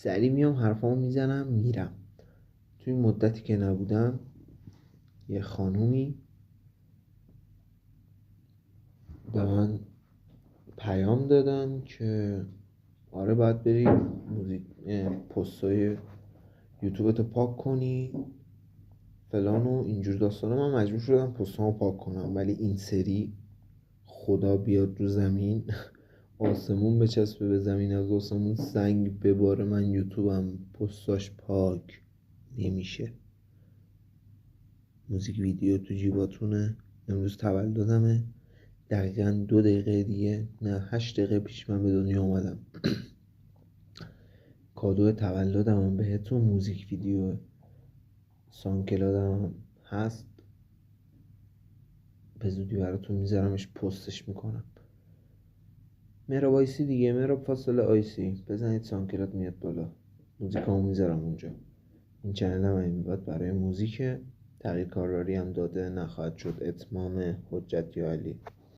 سریع میام حرفامو میزنم میرم. توی مدتی که نبودم یه خانومی به من پیام دادن که آره باید بری پستای یوتیوبتو پاک کنی فلان و اینجور داستانا. من مجبور شدم پستامو پاک کنم، ولی این سری خدا بیاد رو زمین آسمون بچسبه به زمین، از آسمون سنگ بباره، من یوتیوبم پستاش پاک نمیشه. موزیک ویدیو تو جیباتونه. امروز تولدمه، دقیقا 2 دقیقه دیگه، نه 8 دقیقه پیش من به دنیا اومدم. کادو تولدم بهتون موزیک ویدیو سانکلادم هست، به زودی براتون میذارمش، پستش میکنم. مهراب آیسی دیگه، مهراب فاصله آیسی بزنید سانکلاد میاد بالا، موزیکامو میذارم اونجا. این چنل هم این بعد برای موزیک، تغییر کاربری هم داده نخواهد شد، اتمام حجت یا علی.